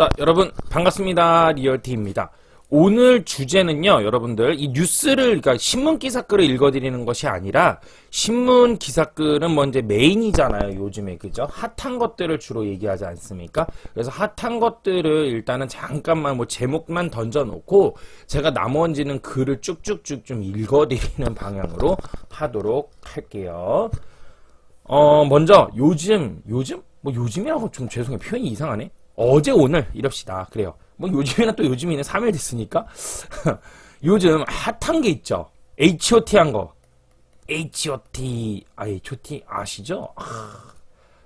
자, 여러분 반갑습니다. 리얼티입니다. 오늘 주제는요, 여러분들 이 뉴스를, 그러니까 신문 기사글을 읽어드리는 것이 아니라, 신문 기사글은 뭐 이제 메인이잖아요, 요즘에. 그죠? 핫한 것들을 주로 얘기하지 않습니까? 그래서 핫한 것들을 일단은 잠깐만 뭐 제목만 던져놓고 제가 나머지는 글을 쭉쭉쭉 좀 읽어드리는 방향으로 하도록 할게요. 먼저 요즘 뭐 요즘이라고 좀 죄송해요, 표현이 이상하네. 어제 오늘 이럽시다. 그래요. 뭐 요즘이나 또 요즘이는 3일 됐으니까. 요즘 핫한 게 있죠. H.O.T 한 거. H.O.T 아시죠?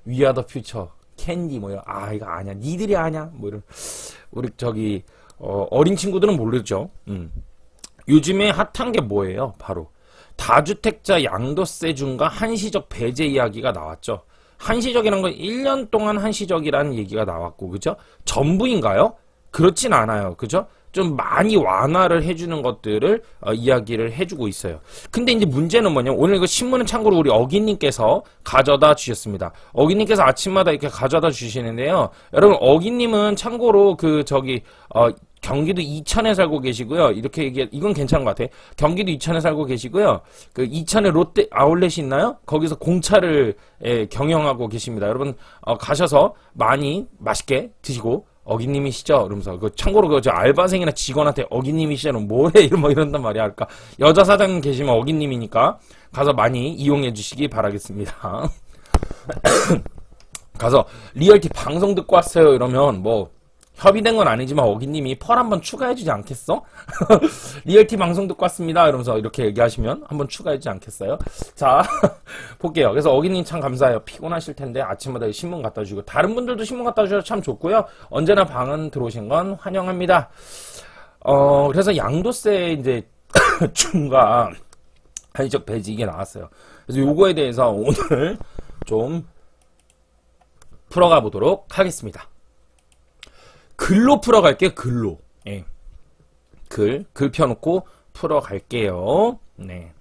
We are the future. 캔디 뭐야. 이거 아냐. 니들이 아냐. 뭐 이런. 우리 저기 어린 친구들은 모르죠. 요즘에 핫한 게 뭐예요? 바로 다주택자 양도세 중과 한시적 배제 이야기가 나왔죠. 한시적이라는 건 1년 동안 한시적이라는 얘기가 나왔고, 그죠? 전부인가요? 그렇진 않아요. 그죠? 좀 많이 완화를 해주는 것들을 이야기를 해주고 있어요. 근데 이제 문제는 뭐냐면, 오늘 그 신문은 참고로 우리 어기님께서 가져다 주셨습니다. 어기님께서 아침마다 이렇게 가져다 주시는데요. 여러분, 어기님은 참고로 경기도 이천에 살고 계시고요. 이렇게 이건 괜찮은 것 같아. 경기도 이천에 살고 계시고요. 그 이천에 롯데 아울렛이 있나요? 거기서 공차를 경영하고 계십니다. 여러분 가셔서 많이 맛있게 드시고, 어기님이시죠? 이러면서 참고로 저 알바생이나 직원한테 어기님이시죠? 뭐래? 뭐 이런단 말이야. 그러니까 여자 사장님 계시면 어기님이니까 가서 많이 이용해 주시기 바라겠습니다. 가서 리얼티 방송 듣고 왔어요. 이러면 뭐 협의된 건 아니지만 어기님이 펄 한번 추가해주지 않겠어? 리얼티 방송 듣고 왔습니다. 이러면서 이렇게 얘기하시면 한번 추가해주지 않겠어요? 자, 볼게요. 그래서 어기님 참 감사해요. 피곤하실 텐데 아침마다 신문 갖다 주고, 다른 분들도 신문 갖다 주셔서 참 좋고요. 언제나 방은 들어오신 건 환영합니다. 그래서 양도세 이제 중과 한시적 배제 이게 나왔어요. 그래서 요거에 대해서 오늘 좀 풀어가 보도록 하겠습니다. 글로 풀어갈게요. 글로. 예. 글 펴놓고 풀어갈게요. 네.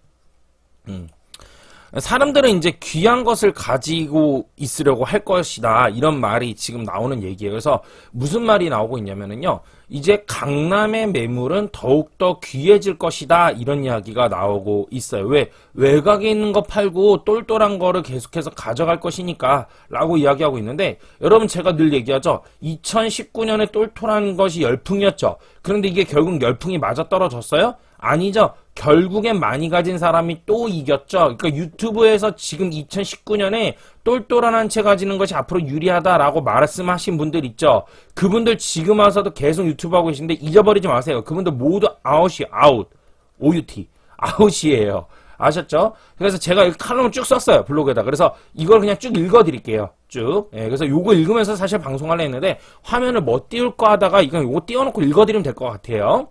사람들은 이제 귀한 것을 가지고 있으려고 할 것이다, 이런 말이 지금 나오는 얘기예요. 그래서 무슨 말이 나오고 있냐면은요, 이제 강남의 매물은 더욱더 귀해질 것이다, 이런 이야기가 나오고 있어요. 왜? 외곽에 있는 거 팔고 똘똘한 거를 계속해서 가져갈 것이니까 라고 이야기하고 있는데, 여러분 제가 늘 얘기하죠. 2019년에 똘똘한 것이 열풍이었죠. 그런데 이게 결국 열풍이 맞아떨어졌어요? 아니죠. 결국엔 많이 가진 사람이 또 이겼죠. 그러니까 유튜브에서 지금 2019년에 똘똘한 한 채 가지는 것이 앞으로 유리하다라고 말씀하신 분들 있죠. 그분들 지금 와서도 계속 유튜브 하고 계신데 잊어버리지 마세요. 그분들 모두 아웃이 아웃. OUT. 아웃이에요. 아셨죠? 그래서 제가 칼럼을 쭉 썼어요. 블로그에다. 그래서 이걸 그냥 쭉 읽어드릴게요. 쭉. 예, 그래서 요거 읽으면서 사실 방송하려 했는데 화면을 뭐 띄울까 하다가 이건 요거 띄워놓고 읽어드리면 될 것 같아요.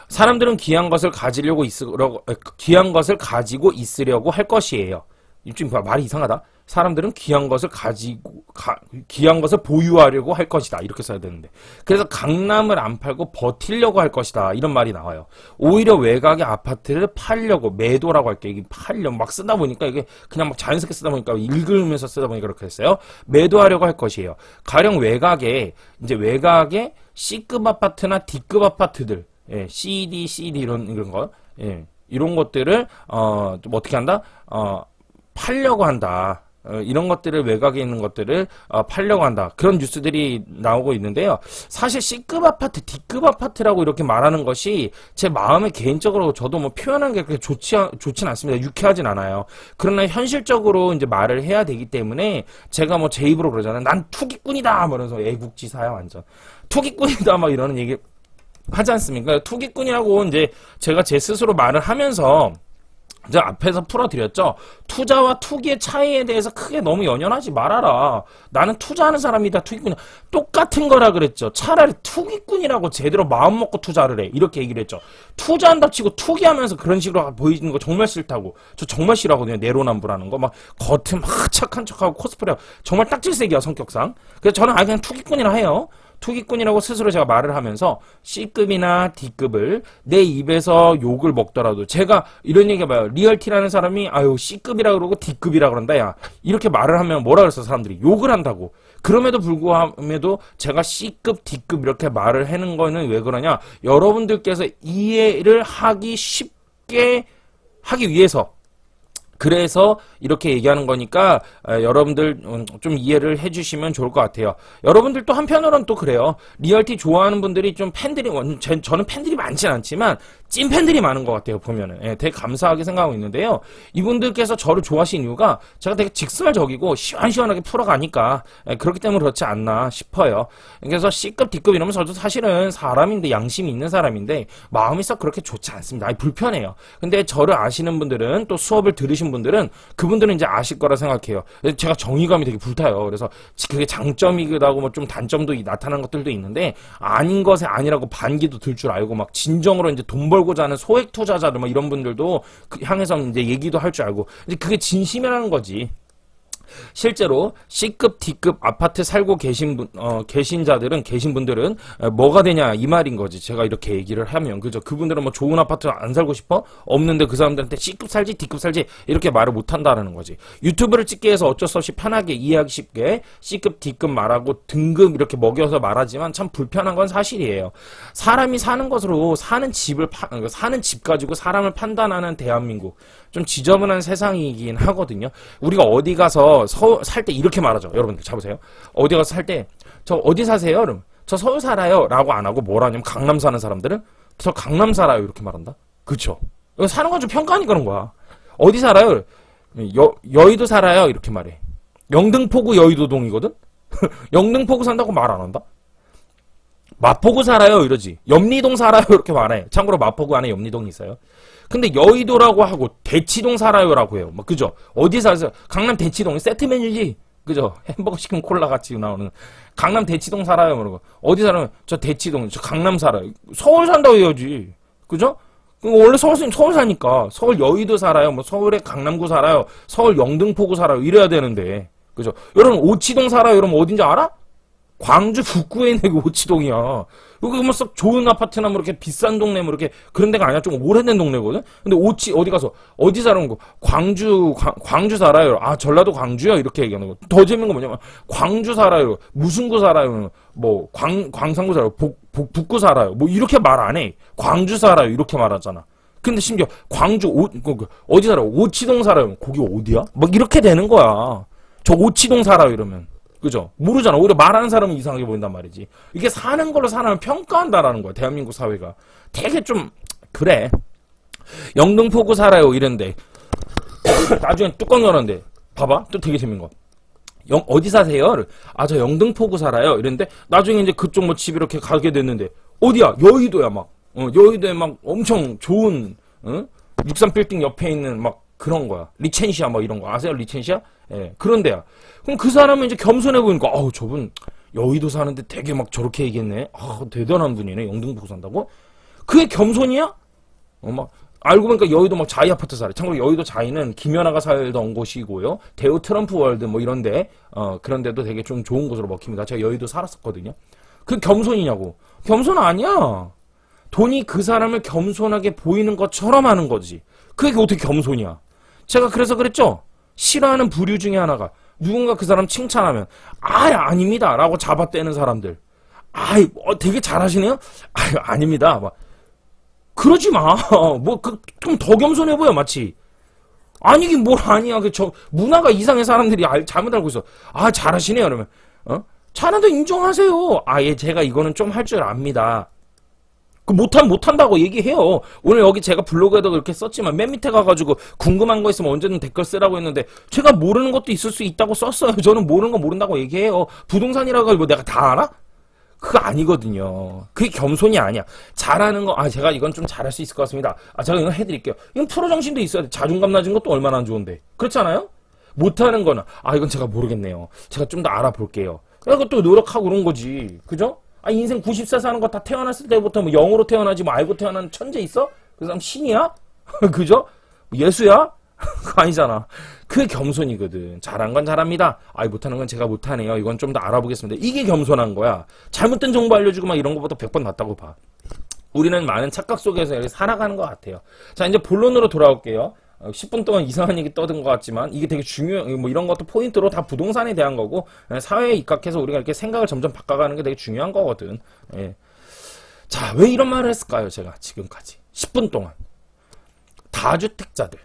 사람들은 귀한 것을 가지고 있으려고 할 것이에요. 좀 말이 이상하다. 사람들은 귀한 것을 귀한 것을 보유하려고 할 것이다. 이렇게 써야 되는데. 그래서 강남을 안 팔고 버티려고 할 것이다. 이런 말이 나와요. 오히려 외곽의 아파트를 팔려고, 매도라고 할게요. 이게 팔려고 막 쓰다 보니까, 이게 그냥 막 자연스럽게 쓰다 보니까, 읽으면서 쓰다 보니까 그렇게 했어요. 매도하려고 할 것이에요. 가령 외곽에 C급 아파트나 D급 아파트들, 예, CD 이런 거, 예, 이런 것들을 좀 어떻게 한다? 팔려고 한다. 이런 것들을, 외곽에 있는 것들을 팔려고 한다. 그런 뉴스들이 나오고 있는데요. 사실 C급 아파트, D급 아파트라고 이렇게 말하는 것이 제 마음에 개인적으로 저도 뭐 표현하는 게 그렇게 좋진 않습니다. 유쾌하진 않아요. 그러나 현실적으로 이제 말을 해야 되기 때문에 제가 뭐 제 입으로 그러잖아요. 난 투기꾼이다! 그러면서 애국지사야, 완전. 투기꾼이다! 막 이러는 얘기 하지 않습니까? 투기꾼이라고 이제 제가 제 스스로 말을 하면서 저 앞에서 풀어드렸죠. 투자와 투기의 차이에 대해서 크게 너무 연연하지 말아라. 나는 투자하는 사람이다, 투기꾼이다. 똑같은 거라 그랬죠. 차라리 투기꾼이라고 제대로 마음 먹고 투자를 해. 이렇게 얘기를 했죠. 투자한다 치고 투기하면서 그런 식으로 보이는 거 정말 싫다고. 저 정말 싫어하거든요. 내로남불하는 거. 막 겉은 막 착한 척하고 코스프레하고. 정말 딱질색이야, 성격상. 그래서 저는 그냥 투기꾼이라 해요. 투기꾼이라고 스스로 제가 말을 하면서 C급이나 D급을 내 입에서 욕을 먹더라도, 제가 이런 얘기 해봐요. 리얼티라는 사람이 아유 C급이라 그러고 D급이라 그런다, 야, 이렇게 말을 하면 뭐라 그랬어? 사람들이 욕을 한다고. 그럼에도 불구함에도 제가 C급, D급 이렇게 말을 하는 거는 왜 그러냐? 여러분들께서 이해를 하기 쉽게 하기 위해서, 그래서 이렇게 얘기하는 거니까 여러분들 좀 이해를 해주시면 좋을 것 같아요. 여러분들 또 한편으로는 또 그래요. 리얼티 좋아하는 분들이 좀 팬들이, 저는 팬들이 많진 않지만 찐 팬들이 많은 것 같아요. 보면은 되게 감사하게 생각하고 있는데요. 이분들께서 저를 좋아하시는 이유가 제가 되게 직설적이고 시원시원하게 풀어가니까 그렇기 때문에 그렇지 않나 싶어요. 그래서 C급, D급 이러면 저도 사실은 사람인데, 양심이 있는 사람인데 마음이 썩 그렇게 좋지 않습니다. 불편해요. 근데 저를 아시는 분들은, 또 수업을 들으신 분들은, 그분들은 이제 아실 거라 생각해요. 제가 정의감이 되게 불타요. 그래서 그게 장점이기도 하고 뭐 좀 단점도 나타나는 것들도 있는데, 아닌 것에 아니라고 반기도 들 줄 알고, 막 진정으로 이제 돈 벌고자 하는 소액 투자자들 뭐 이런 분들도 향해서 이제 얘기도 할 줄 알고, 이제 그게 진심이라는 거지. 실제로 C급, D급 아파트 살고 계신 계신 분들은 뭐가 되냐 이 말인 거지. 제가 이렇게 얘기를 하면, 그죠? 그분들은 뭐 좋은 아파트 안 살고 싶어? 없는데 그 사람들한테 C급 살지, D급 살지 이렇게 말을 못 한다라는 거지. 유튜브를 찍기 위해서 어쩔 수 없이 편하게 이해하기 쉽게 C급, D급 말하고 등급 이렇게 먹여서 말하지만 참 불편한 건 사실이에요. 사람이 사는 것으로 사는 집 가지고 사람을 판단하는 대한민국, 좀 지저분한 세상이긴 하거든요. 우리가 어디 가서 살 때 이렇게 말하죠. 여러분들 잡으세요. 어디 가서 살 때 저 어디 사세요? 그럼 저 서울 살아요 라고 안 하고 뭐라 하냐면, 강남 사는 사람들은 저 강남 살아요 이렇게 말한다. 그쵸? 사는 건 좀 평가하니까 그런 거야. 어디 살아요? 여의도 살아요 이렇게 말해. 영등포구 여의도동이거든? 영등포구 산다고 말 안 한다? 마포구 살아요 이러지. 염리동 살아요 이렇게 말해. 참고로 마포구 안에 염리동이 있어요. 근데 여의도라고 하고 대치동 살아요라고 해요. 막 그죠? 어디 사세요? 강남 대치동 세트 메뉴지. 그죠? 햄버거 시키면 콜라 같이 나오는 강남 대치동 살아요. 그러고 어디 살아요? 저 대치동, 저 강남 살아요. 서울 산다고 해야지. 그죠? 원래 서울 사니까 서울 여의도 살아요. 뭐 서울에 강남구 살아요. 서울 영등포구 살아요. 이래야 되는데. 그죠? 여러분 오치동 살아요. 여러분 어딘지 알아? 광주 북구에 있는 게 오치동이야. 여기 뭐 썩 좋은 아파트나 뭐 이렇게 비싼 동네 뭐 이렇게 그런 데가 아니야. 좀 오래된 동네거든. 근데 어디 가서 어디 사는 거? 광주 살아요. 아 전라도 광주요. 이렇게 얘기하는 거. 더 재밌는 거 뭐냐면 광주 살아요. 무슨 구 살아요. 뭐 광산구 살아요. 북구 살아요. 뭐 이렇게 말 안 해. 광주 살아요. 이렇게 말하잖아. 근데 심지어 광주 어디 살아요? 오치동 살아요. 거기 어디야? 막 이렇게 되는 거야. 저 오치동 살아요 이러면. 그죠? 모르잖아. 오히려 말하는 사람은 이상하게 보인단 말이지. 이게 사는 걸로 사람을 평가한다라는 거야. 대한민국 사회가. 되게 좀 그래. 영등포구 살아요 이랬는데 나중에 뚜껑 열었는데 봐봐. 또 되게 재밌는 거. 어디 사세요? 아, 저 영등포구 살아요 이랬는데 나중에 이제 그쪽 뭐 집 이렇게 가게 됐는데 어디야? 여의도야 막. 여의도에 막 엄청 좋은 63빌딩 옆에 있는 막 그런 거야. 리첸시아 뭐 이런 거 아세요? 리첸시아? 예, 그런 데야. 그럼 그 사람은 이제 겸손해 보이니까, 아우, 저분 여의도 사는데 되게 막 저렇게 얘기했네. 아, 대단한 분이네. 영등포구 산다고? 그게 겸손이야? 막 알고 보니까 여의도 막 자이 아파트 살아. 참고로 여의도 자이는 김연아가 살던 곳이고요. 대우 트럼프 월드 뭐 이런데 그런 데도 되게 좀 좋은 곳으로 먹힙니다. 제가 여의도 살았었거든요. 그 겸손이냐고? 겸손 아니야. 돈이 그 사람을 겸손하게 보이는 것처럼 하는 거지. 그게 어떻게 겸손이야? 제가 그래서 그랬죠. 싫어하는 부류 중에 하나가 누군가 그 사람 칭찬하면 아닙니다 라고 잡아떼는 사람들. 되게 잘하시네요? 아닙니다. 막 그러지 마. 뭐 좀 더 겸손해 보여 마치. 아니긴 뭘 아니야. 문화가 이상해. 사람들이 잘못 알고 있어. 잘하시네요. 그러면 잘한다 인정하세요. 제가 이거는 좀 할 줄 압니다. 못한다고 얘기해요. 오늘 여기 제가 블로그에도 그렇게 썼지만 맨 밑에 가가지고 궁금한 거 있으면 언제든 댓글 쓰라고 했는데 제가 모르는 것도 있을 수 있다고 썼어요. 저는 모르는 거 모른다고 얘기해요. 부동산이라고 뭐 내가 다 알아? 그거 아니거든요. 그게 겸손이 아니야. 잘하는 거, 제가 이건 좀 잘할 수 있을 것 같습니다. 제가 이건 해드릴게요. 이건 프로 정신도 있어야 돼. 자존감 낮은 것도 얼마나 안 좋은데. 그렇지 않아요? 못하는 거는, 이건 제가 모르겠네요. 제가 좀 더 알아볼게요. 그것도 노력하고 그런 거지. 그죠? 인생 90세 사는 거 다 태어났을 때부터 뭐 영으로 태어나지 뭐 알고 태어난 천재 있어? 그 사람 신이야? 그죠? 예수야? 그거 아니잖아. 그게 겸손이거든. 잘한 건 잘합니다. 못하는 건 제가 못하네요. 이건 좀 더 알아보겠습니다. 이게 겸손한 거야. 잘못된 정보 알려주고 막 이런 것보다 100번 낫다고 봐. 우리는 많은 착각 속에서 이렇게 살아가는 것 같아요. 자, 이제 본론으로 돌아올게요. 10분 동안 이상한 얘기 떠든 것 같지만 이게 되게 뭐 이런 것도 포인트로 다 부동산에 대한 거고 사회에 입각해서 우리가 이렇게 생각을 점점 바꿔가는 게 되게 중요한 거거든. 예. 자, 왜 이런 말을 했을까요? 제가 지금까지 10분 동안 다주택자들,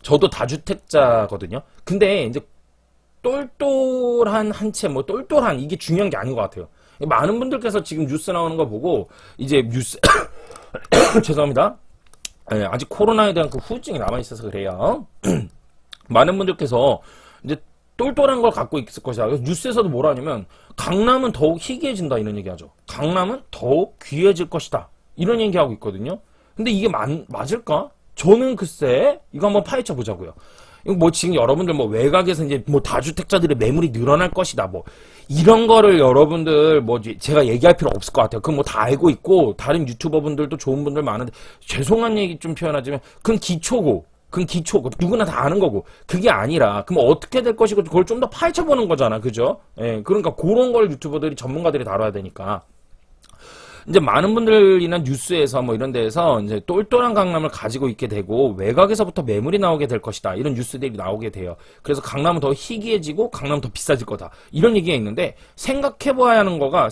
저도 다주택자거든요. 근데 이제 똘똘한 한 채, 뭐 똘똘한 이게 중요한 게 아닌 것 같아요. 많은 분들께서 지금 뉴스 나오는 거 보고 이제 뉴스 죄송합니다. 예, 아직 코로나에 대한 그 후유증이 남아있어서 그래요. 많은 분들께서 이제 똘똘한 걸 갖고 있을 것이다. 그래서 뉴스에서도 뭐라 하냐면 강남은 더욱 희귀해진다 이런 얘기하죠. 강남은 더욱 귀해질 것이다 이런 얘기하고 있거든요. 근데 이게 맞을까? 저는 글쎄 이거 한번 파헤쳐 보자고요. 이거 뭐 지금 여러분들 뭐 외곽에서 이제 뭐 다주택자들의 매물이 늘어날 것이다 뭐 이런 거를 여러분들 뭐 제가 얘기할 필요 없을 것 같아요. 그건 뭐 다 알고 있고 다른 유튜버 분들도 좋은 분들 많은데 죄송한 얘기 좀 표현하자면 그건 기초고 누구나 다 아는 거고 그게 아니라 그럼 어떻게 될 것이고 그걸 좀 더 파헤쳐 보는 거잖아. 그죠? 예, 그러니까 그런 걸 유튜버들이 전문가들이 다뤄야 되니까. 이제 많은 분들이나 뉴스에서 뭐 이런 데에서 이제 똘똘한 강남을 가지고 있게 되고 외곽에서부터 매물이 나오게 될 것이다. 이런 뉴스들이 나오게 돼요. 그래서 강남은 더 희귀해지고 강남은 더 비싸질 거다. 이런 얘기가 있는데 생각해봐야 하는 거가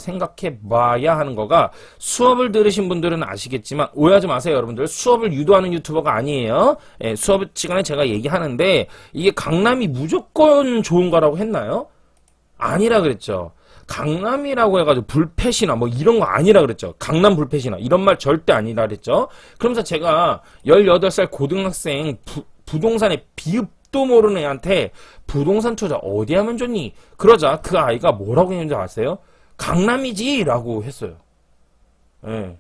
수업을 들으신 분들은 아시겠지만 오해하지 마세요. 여러분들 수업을 유도하는 유튜버가 아니에요. 예, 수업 시간에 제가 얘기하는데 이게 강남이 무조건 좋은 거라고 했나요? 아니라 그랬죠. 강남이라고 해가지고 불패시나 뭐 이런 거 아니라 그랬죠. 강남 불패시나 이런 말 절대 아니라 그랬죠. 그러면서 제가 18살 고등학생 부동산의 비읍도 모르는 애한테 부동산 투자 어디 하면 좋니? 그러자 그 아이가 뭐라고 했는지 아세요? 강남이지 라고 했어요. 예.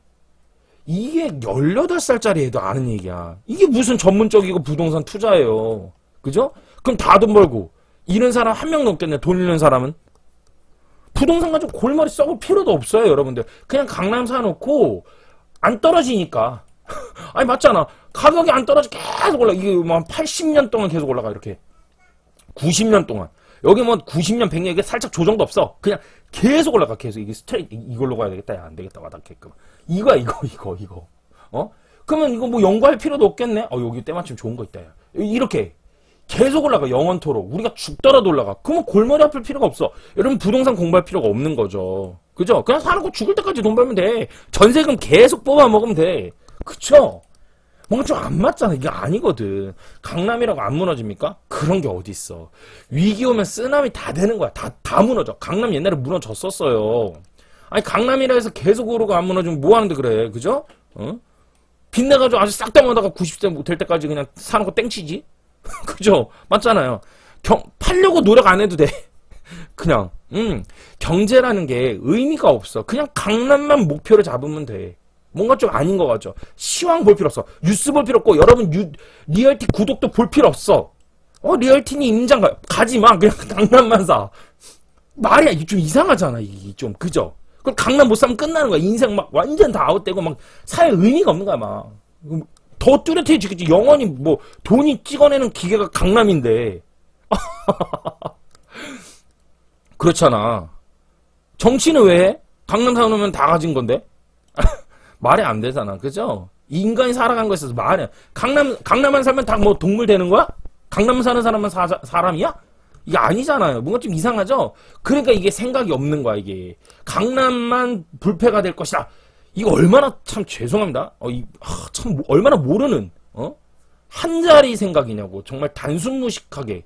이게 18살짜리 애도 아는 얘기야. 이게 무슨 전문적이고 부동산 투자예요. 그죠? 그럼 다 돈 벌고 이런 사람 한 명도 없겠네. 돈 잃는 사람은. 부동산 가지고 골머리 썩을 필요도 없어요, 여러분들. 그냥 강남 사놓고 안 떨어지니까. 아니 맞잖아. 가격이 안 떨어져 계속 올라. 이게 뭐 한 80년 동안 계속 올라가 이렇게. 90년 동안. 여기 뭐 90년, 100년 이게 살짝 조정도 없어. 그냥 계속 올라가. 계속 이게 스트레이트 이걸로 가야 되겠다. 야, 안 되겠다. 와닿게끔. 이거. 어? 그러면 이거 뭐 연구할 필요도 없겠네. 여기 때마침 좋은 거 있다. 야. 이렇게. 계속 올라가. 영원토록. 우리가 죽더라도 올라가. 그러면 골머리 아플 필요가 없어. 여러분 부동산 공부할 필요가 없는 거죠. 그죠? 그냥 사놓고 죽을 때까지 돈 벌면 돼. 전세금 계속 뽑아 먹으면 돼. 그쵸? 뭔가 좀 안 맞잖아. 이게 아니거든. 강남이라고 안 무너집니까? 그런 게 어딨어. 위기 오면 쓰나미 다 되는 거야. 다 무너져. 강남 옛날에 무너졌었어요. 아니 강남이라 해서 계속 오르고 안 무너지면 뭐 하는데 그래. 그죠? 어? 빚내가지고 아주 싹 다 모다가 90세 될 때까지 그냥 사놓고 땡치지? 그죠? 맞잖아요. 팔려고 노력 안 해도 돼. 그냥 경제라는 게 의미가 없어. 그냥 강남만 목표를 잡으면 돼. 뭔가 좀 아닌 것 같죠? 시황 볼 필요 없어. 뉴스 볼 필요 없고 여러분 리얼티 구독도 볼 필요 없어. 리얼티니 임장 가지마. 그냥 강남만 사. 말이야. 이게 좀 이상하잖아. 이게 좀 그죠? 그럼 강남 못 사면 끝나는 거야. 인생 막 완전 다 아웃되고 막 살 의미가 없는 거야 막. 더 뚜렷해지겠지. 영원히 뭐 돈이 찍어내는 기계가 강남인데. 그렇잖아. 정치는 왜 해? 강남 사놓으면 다 가진 건데. 말이 안 되잖아. 그죠? 인간이 살아간 거에 있어서 말이 안 돼. 강남만 살면 다 뭐 동물 되는 거야? 강남 사는 사람만 사람이야? 이게 아니잖아요. 뭔가 좀 이상하죠? 그러니까 이게 생각이 없는 거야, 이게. 강남만 불패가 될 것이다. 이거 얼마나 참 죄송합니다. 참 얼마나 모르는 한 자리 생각이냐고. 정말 단순무식하게.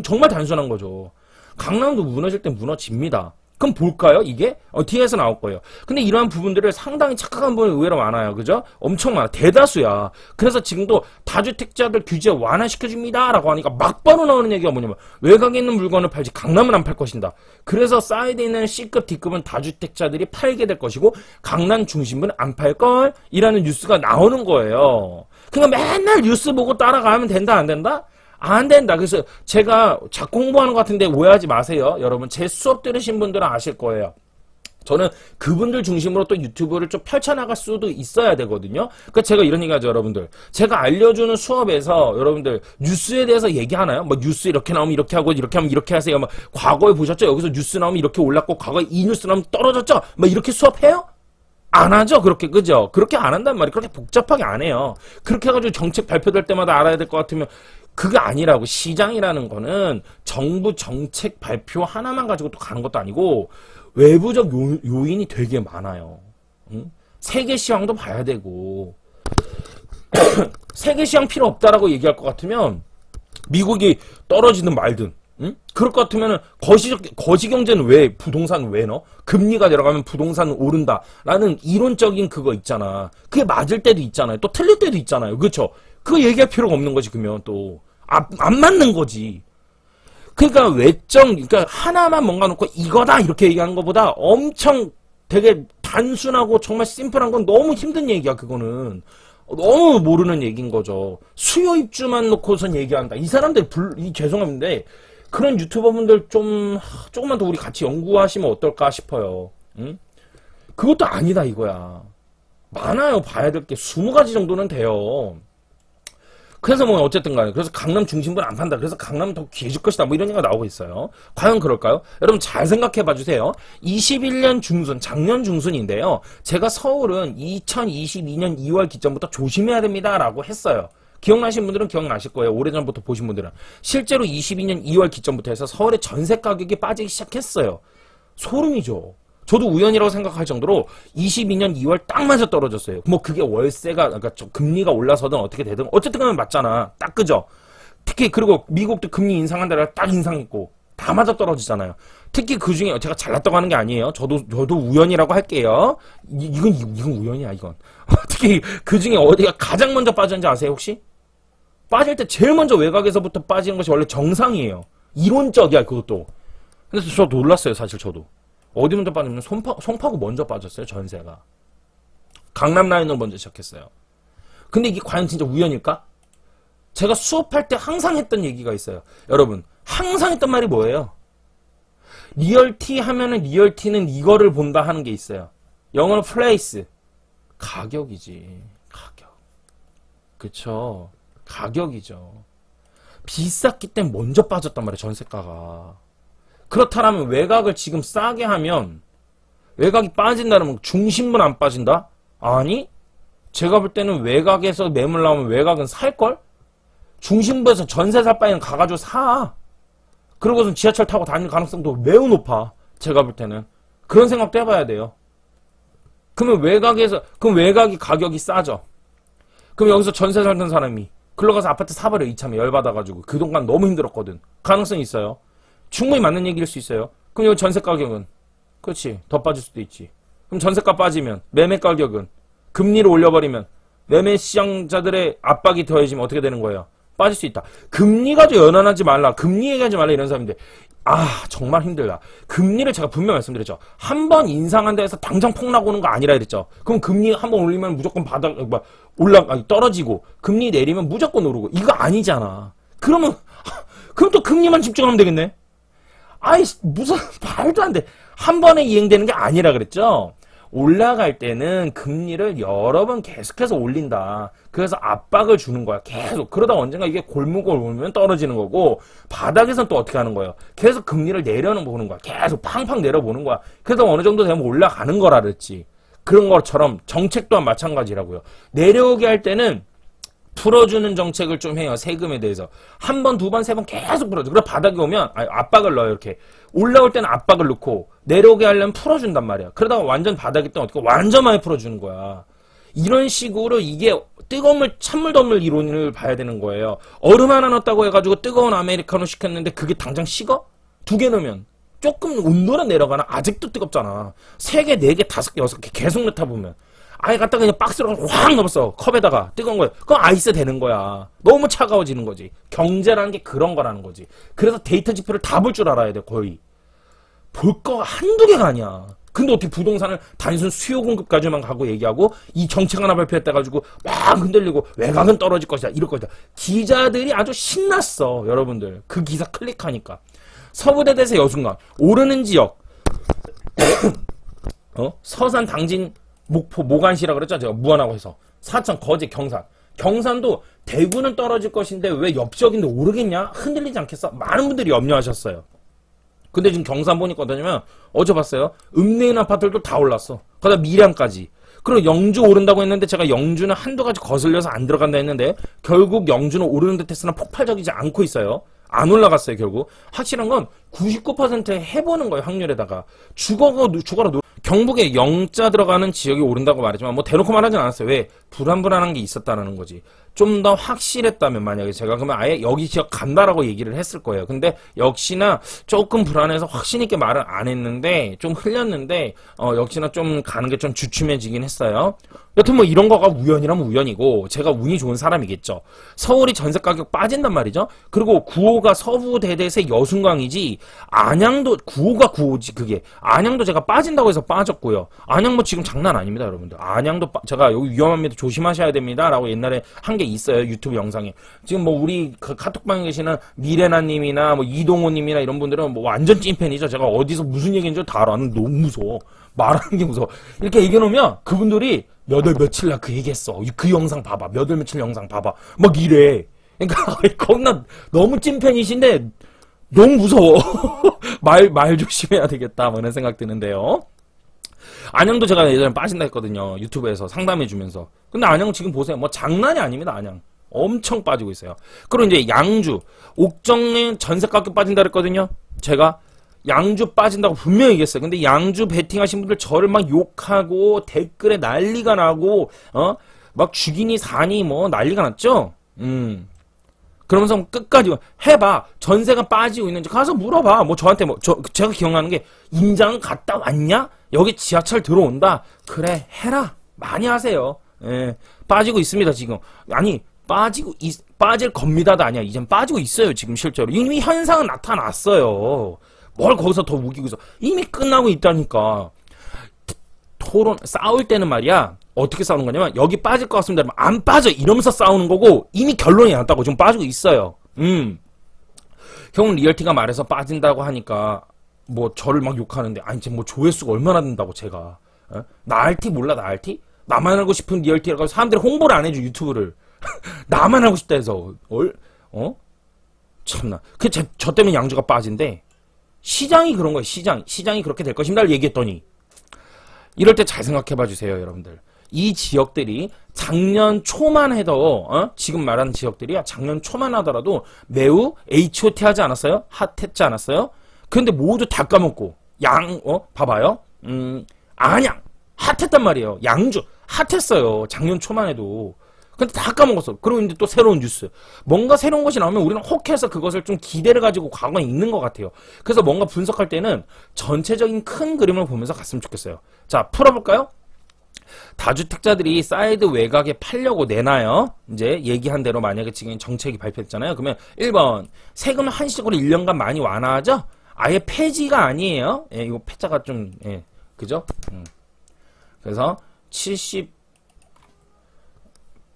정말 단순한 거죠. 강남도 무너질 땐 무너집니다. 그럼 볼까요? 이게? 뒤에서 나올 거예요. 근데 이러한 부분들을 상당히 착각한 분이 의외로 많아요. 그죠? 엄청 많아. 대다수야. 그래서 지금도 다주택자들 규제 완화시켜줍니다. 라고 하니까 막바로 나오는 얘기가 뭐냐면 외곽에 있는 물건을 팔지 강남은 안 팔 것인다. 그래서 사이드에 있는 C급, D급은 다주택자들이 팔게 될 것이고 강남 중심부는 안 팔걸? 이라는 뉴스가 나오는 거예요. 그러니까 맨날 뉴스 보고 따라가면 된다 안 된다? 안 된다. 그래서 제가 자꾸 홍보하는 것 같은데 오해하지 마세요. 여러분 제 수업 들으신 분들은 아실 거예요. 저는 그분들 중심으로 또 유튜브를 좀 펼쳐나갈 수도 있어야 되거든요. 그러니까 제가 이런 얘기 하죠, 여러분들. 제가 알려주는 수업에서 여러분들 뉴스에 대해서 얘기하나요? 뭐 뉴스 이렇게 나오면 이렇게 하고 이렇게 하면 이렇게 하세요. 뭐 과거에 보셨죠? 여기서 뉴스 나오면 이렇게 올랐고 과거에 이 뉴스 나오면 떨어졌죠? 뭐 이렇게 수업해요? 안 하죠, 그렇게, 그죠? 그렇게 안 한단 말이에요. 그렇게 복잡하게 안 해요. 그렇게 해가지고 정책 발표될 때마다 알아야 될 것 같으면, 그게 아니라고. 시장이라는 거는 정부 정책 발표 하나만 가지고 또 가는 것도 아니고, 외부적 요인이 되게 많아요. 응? 세계 시황도 봐야 되고, 세계 시황 필요 없다라고 얘기할 것 같으면, 미국이 떨어지든 말든, 응? 그럴 것 같으면은 거시경제는 왜 부동산 왜 넣어? 금리가 내려가면 부동산은 오른다 라는 이론적인 그거 있잖아. 그게 맞을 때도 있잖아요. 또 틀릴 때도 있잖아요. 그쵸? 그거 얘기할 필요가 없는 거지. 그러면 또 안 맞는 거지. 그러니까 그러니까 하나만 뭔가 놓고 이거다 이렇게 얘기하는 것보다 엄청 되게 단순하고 정말 심플한 건 너무 힘든 얘기야. 그거는 너무 모르는 얘기인 거죠. 수요 입주만 놓고선 얘기한다. 이 사람들 죄송한데 그런 유튜버분들 조금만 더 우리 같이 연구하시면 어떨까 싶어요. 응? 그것도 아니다 이거야. 많아요. 봐야 될 게 20가지 정도는 돼요. 그래서 뭐 어쨌든 간에 그래서 강남 중심부는 안 판다. 그래서 강남은 더 귀해질 것이다. 뭐 이런 얘기가 나오고 있어요. 과연 그럴까요? 여러분 잘 생각해 봐 주세요. 21년 중순, 작년 중순인데요. 제가 서울은 2022년 2월 기점부터 조심해야 됩니다. 라고 했어요. 기억나신 분들은 기억나실 거예요. 오래전부터 보신 분들은. 실제로 22년 2월 기점부터 해서 서울의 전세 가격이 빠지기 시작했어요. 소름이죠. 저도 우연이라고 생각할 정도로 22년 2월 딱 맞아 떨어졌어요. 뭐 그게 월세가 그러니까 금리가 올라서든 어떻게 되든 어쨌든 간에 맞잖아. 딱 그죠. 특히 그리고 미국도 금리 인상한다라 딱 인상했고 다 맞아 떨어지잖아요. 특히 그 중에 제가 잘났다고 하는 게 아니에요. 저도 우연이라고 할게요. 이건 우연이야 이건. 특히 그 중에 어디가 가장 먼저 빠졌는지 아세요 혹시? 빠질 때 제일 먼저 외곽에서부터 빠지는 것이 원래 정상이에요. 이론적이야 그것도. 근데 저 놀랐어요 사실 저도. 어디 먼저 빠지면 송파구 먼저 빠졌어요. 전세가. 강남 라인으로 먼저 시작했어요. 근데 이게 과연 진짜 우연일까? 제가 수업할 때 항상 했던 얘기가 있어요. 여러분 항상 했던 말이 뭐예요? 리얼티 하면은 리얼티는 이거를 본다 하는 게 있어요. 영어로 플레이스. 가격이지. 가격. 그쵸. 가격이죠. 비쌌기 때문에 먼저 빠졌단 말이에요. 전세가가. 그렇다면 외곽을 지금 싸게 하면 외곽이 빠진다면 중심부는 안 빠진다? 아니 제가 볼 때는 외곽에서 매물 나오면 외곽은 살걸? 중심부에서 전세 살 바에는 가가지고 사. 그러고선 지하철 타고 다닐 가능성도 매우 높아. 제가 볼 때는 그런 생각도 해봐야 돼요. 그럼 외곽이 가격이 싸죠. 그럼 여기서 전세 살던 사람이 글러가서 아파트 사버려 이참에 열받아가지고 그 동안 너무 힘들었거든. 가능성이 있어요. 충분히 맞는 얘기일 수 있어요. 그럼 여기 전세 가격은 그렇지 더 빠질 수도 있지. 그럼 전세가 빠지면 매매 가격은 금리를 올려버리면 매매 시장자들의 압박이 더해지면 어떻게 되는 거예요? 빠질 수 있다. 금리 가지고 연연하지 말라. 금리 얘기하지 말라 이런 사람인데 정말 힘들다. 금리를 제가 분명히 말씀드렸죠. 한 번 인상한다 해서 당장 폭락 오는 거 아니라 그랬죠. 그럼 금리 한 번 올리면 무조건 떨어지고 금리 내리면 무조건 오르고 이거 아니잖아. 그럼 또 금리만 집중하면 되겠네. 무슨 말도 안 돼. 한 번에 이행되는 게 아니라 그랬죠. 올라갈 때는 금리를 여러 번 계속해서 올린다. 그래서 압박을 주는 거야. 계속. 그러다 언젠가 이게 골목을 오면 떨어지는 거고 바닥에선 또 어떻게 하는 거예요? 계속 금리를 내려보는 거야. 계속 팡팡 내려보는 거야. 그래서 어느 정도 되면 올라가는 거라 그랬지. 그런 것처럼 정책 또한 마찬가지라고요. 내려오게 할 때는 풀어주는 정책을 좀 해요. 세금에 대해서. 한 번, 두 번, 세 번 계속 풀어줘. 그래 바닥에 오면 압박을 넣어요. 이렇게. 올라올 때는 압박을 넣고 내려오게 하려면 풀어준단 말이야. 그러다가 완전 바닥에 뜨면 어떻게 완전 많이 풀어주는 거야. 이런 식으로 이게 뜨거운 물, 찬물 더물 이론을 봐야 되는 거예요. 얼음 하나 넣었다고 해가지고 뜨거운 아메리카노 시켰는데 그게 당장 식어? 2개 넣으면 조금 온도는 내려가나? 아직도 뜨겁잖아. 3개, 4개, 5개, 6개 계속 넣다 보면 갖다가 그냥 박스로 확 넣었어. 컵에다가 뜨거운 거야. 그럼 아이스 되는 거야. 너무 차가워지는 거지. 경제라는 게 그런 거라는 거지. 그래서 데이터 지표를 다 볼 줄 알아야 돼. 거의. 볼 거가 한두 개가 아니야. 근데 어떻게 부동산을 단순 수요 공급까지만 가고 얘기하고 이 정책 하나 발표했다 가지고 막 흔들리고 외곽은 떨어질 것이다. 이럴 것이다. 기자들이 아주 신났어. 여러분들. 그 기사 클릭하니까. 서부대대세 여순강. 오르는 지역. 서산, 당진, 목포, 모간시라 그랬죠. 제가 무안하고 해서. 사천, 거제, 경산. 경산도 대구는 떨어질 것인데 왜 옆지역인데 오르겠냐? 흔들리지 않겠어? 많은 분들이 염려하셨어요. 근데 지금 경산 보니까 어떠냐면 어제 봤어요. 읍내인 아파트들도 다 올랐어. 거기다 밀양까지. 그리고 영주 오른다고 했는데 제가 영주는 한두 가지 거슬려서 안 들어간다 했는데 결국 영주는 오르는 듯 했으나 폭발적이지 않고 있어요. 안 올라갔어요, 결국. 확실한 건 99% 해보는 거예요, 확률에다가. 죽어라, 경북에 영자 들어가는 지역이 오른다고 말했지만, 뭐 대놓고 말하진 않았어요. 왜? 불안불안한 게 있었다는 거지. 좀 더 확실했다면, 만약에 제가 그러면 아예 여기 지역 간다라고 얘기를 했을 거예요. 근데 역시나 조금 불안해서 확신있게 말을 안 했는데, 좀 흘렸는데, 역시나 좀 가는 게 좀 주춤해지긴 했어요. 여튼 뭐 이런 거가 우연이라면 우연이고 제가 운이 좋은 사람이겠죠. 서울이 전세 가격 빠진단 말이죠. 그리고 9호가 서부대대세 여순강이지 안양도 9호가 9호지 그게 안양도 제가 빠진다고 해서 빠졌고요. 안양 뭐 지금 장난 아닙니다, 여러분들. 안양도 제가 여기 위험합니다. 조심하셔야 됩니다. 라고 옛날에 한 게 있어요. 유튜브 영상에. 지금 뭐 우리 그 카톡방에 계시는 미래나님이나 뭐 이동호님이나 이런 분들은 뭐 완전 찐팬이죠. 제가 어디서 무슨 얘기인지 다 알아. 너무 무서워. 말하는 게 무서워. 이렇게 얘기해놓으면 그분들이 몇 월 며칠 날 그 얘기했어. 그 영상 봐봐. 몇 월 며칠 영상 봐봐. 막 이래. 그러니까 겁나 너무 찐팬이신데 너무 무서워. 말 조심해야 되겠다. 뭐 이런 생각 드는데요. 안양도 제가 예전에 빠진다 했거든요. 유튜브에서 상담해주면서. 근데 안양 지금 보세요. 뭐 장난이 아닙니다. 안양. 엄청 빠지고 있어요. 그리고 이제 양주. 옥정에 전세 가격 빠진다 그랬거든요. 제가. 양주 빠진다고 분명히 얘기했어요. 근데 양주 베팅하신 분들 저를 막 욕하고 댓글에 난리가 나고 막 죽이니 사니 뭐 난리가 났죠. 그러면서 끝까지 해봐. 전세가 빠지고 있는지 가서 물어봐. 뭐 저한테 뭐 제가 기억나는 게 임장 갔다 왔냐? 여기 지하철 들어온다. 그래 해라. 많이 하세요. 예, 빠지고 있습니다 지금. 아니 빠질 겁니다도 아니야. 이젠 빠지고 있어요 지금 실제로. 이미 현상은 나타났어요. 뭘 거기서 더 우기고 있어. 이미 끝나고 있다니까. 싸울 때는 말이야. 어떻게 싸우는 거냐면, 여기 빠질 것 같습니다. 안 빠져. 이러면서 싸우는 거고, 이미 결론이 났다고. 지금 빠지고 있어요. 형은 리얼티가 말해서 빠진다고 하니까, 뭐, 저를 막 욕하는데, 아니, 지금 뭐, 조회수가 얼마나 된다고, 제가. 나알티 몰라, 나알티? 나만 알고 싶은 리얼티라고 사람들이 홍보를 안 해줘, 유튜브를. 나만 알고 싶다 해서. 참나. 저 때문에 양주가 빠진대. 시장이 그런 거예요. 시장이 그렇게 될 것입니다를 얘기했더니 이럴 때 잘 생각해봐 주세요, 여러분들. 이 지역들이 작년 초만 해도 지금 말하는 지역들이야 작년 초만 하더라도 매우 H.O.T 하지 않았어요? 핫했지 않았어요? 그런데 모두 다 까먹고 봐봐요. 안양 핫했단 말이에요. 양주 핫했어요. 작년 초만 해도. 근데 다 까먹었어. 그리고 이제 또 새로운 뉴스. 뭔가 새로운 것이 나오면 우리는 혹해서 그것을 좀 기대를 가지고 과거에 있는 것 같아요. 그래서 뭔가 분석할 때는 전체적인 큰 그림을 보면서 갔으면 좋겠어요. 자, 풀어볼까요? 다주택자들이 사이드 외곽에 팔려고 내놔요. 이제 얘기한 대로 만약에 지금 정책이 발표됐잖아요. 그러면 1번 세금을 한식으로 1년간 많이 완화하죠? 아예 폐지가 아니에요. 예, 이거 폐자가 좀 그죠? 그래서 70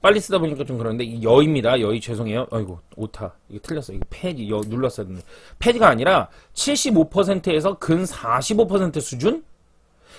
빨리 쓰다 보니까 좀 그런데 이 여입니다. 여의 죄송해요. 아이고 오타 이거 틀렸어. 이거 폐지 눌렀어야 되는데 폐지가 아니라 75%에서 근 45% 수준?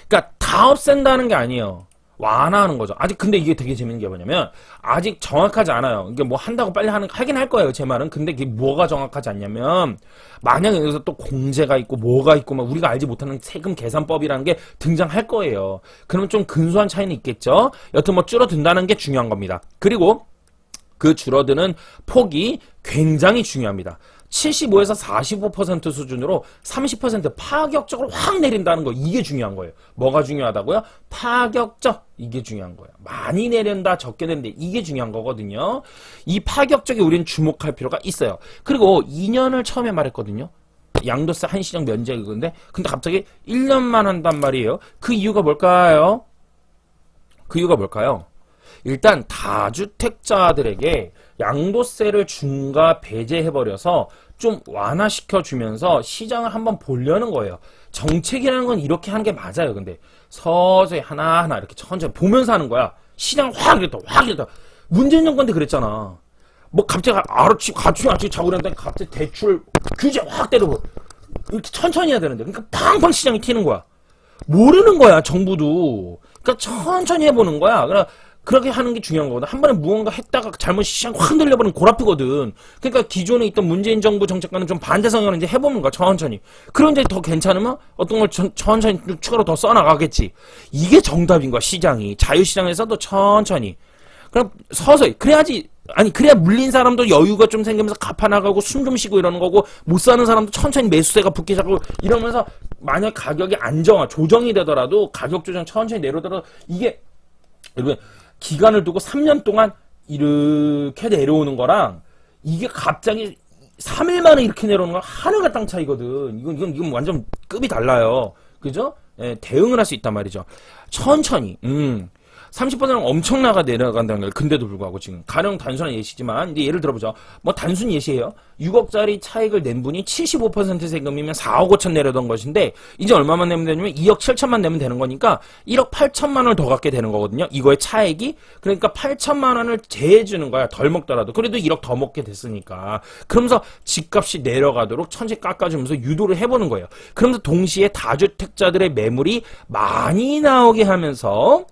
그러니까 다 없앤다는 게 아니에요. 완화하는 거죠. 아직 근데 이게 되게 재밌는 게 뭐냐면 아직 정확하지 않아요. 이게 뭐 한다고 빨리 하긴 할 거예요. 제 말은. 근데 그게 뭐가 정확하지 않냐면 만약에 여기서 또 공제가 있고 뭐가 있고 막 우리가 알지 못하는 세금 계산법이라는 게 등장할 거예요. 그러면 좀 근소한 차이는 있겠죠. 여튼 뭐 줄어든다는 게 중요한 겁니다. 그리고 그 줄어드는 폭이 굉장히 중요합니다. 75에서 45% 수준으로 30% 파격적으로 확 내린다는 거, 이게 중요한 거예요. 뭐가 중요하다고요? 파격적, 이게 중요한 거예요. 많이 내린다, 적게 내린다, 이게 중요한 거거든요. 이 파격적에 우리는 주목할 필요가 있어요. 그리고 2년을 처음에 말했거든요. 양도세 한시정 면제 그건데, 근데 갑자기 1년만 한단 말이에요. 그 이유가 뭘까요? 일단 다주택자들에게 양도세를 중과 배제해버려서 좀 완화시켜주면서 시장을 한번 보려는 거예요. 정책이라는 건 이렇게 하는 게 맞아요. 근데 서서히 하나하나 이렇게 천천히 보면서 하는 거야. 시장 확 이랬다. 문재인 정권 때 그랬잖아. 뭐 갑자기 가축이 자고 그랬는데 갑자기 대출 규제 확 때리고 이렇게 천천히 해야 되는데, 그러니까 팡팡 시장이 튀는 거야. 모르는 거야, 정부도. 그러니까 천천히 해보는 거야. 그렇게 하는 게 중요한 거거든. 한 번에 무언가 했다가 잘못 시장 확 흔들려버리면 골아프거든. 그러니까 기존에 있던 문재인 정부 정책과는 좀 반대 성향을 이제 해보는 거야, 천천히. 그럼 이제 더 괜찮으면 어떤 걸 천천히 추가로 더 써나가겠지. 이게 정답인 거야, 시장이. 자유시장에서도 천천히. 그럼 서서히. 그래야지, 아니, 그래야 물린 사람도 여유가 좀 생기면서 갚아나가고 숨 좀 쉬고 이러는 거고, 못 사는 사람도 천천히 매수세가 붙기 시작하고 이러면서 만약 가격이 안정화, 조정이 되더라도 가격 조정 천천히 내려오더라도 이게, 여러분, 기간을 두고 3년 동안 이렇게 내려오는 거랑 이게 갑자기 3일 만에 이렇게 내려오는 건 하늘과 땅 차이거든. 이건 완전 급이 달라요. 그죠? 예, 대응을 할 수 있단 말이죠. 천천히. 30%는 엄청나게 내려간다는 거예요. 근데도 불구하고 지금 가령 단순한 예시지만 이제 예를 들어보죠. 뭐 단순 예시예요. 6억짜리 차익을 낸 분이 75% 세금이면 4억 5천 내려던 것인데 이제 얼마만 내면 되냐면 2억 7천만 내면 되는 거니까 1억 8천만 원을 더 갖게 되는 거거든요. 이거의 차익이. 그러니까 8천만 원을 제해주는 거야. 덜 먹더라도. 그래도 1억 더 먹게 됐으니까. 그러면서 집값이 내려가도록 천천히 깎아주면서 유도를 해보는 거예요. 그러면서 동시에 다주택자들의 매물이 많이 나오게 하면서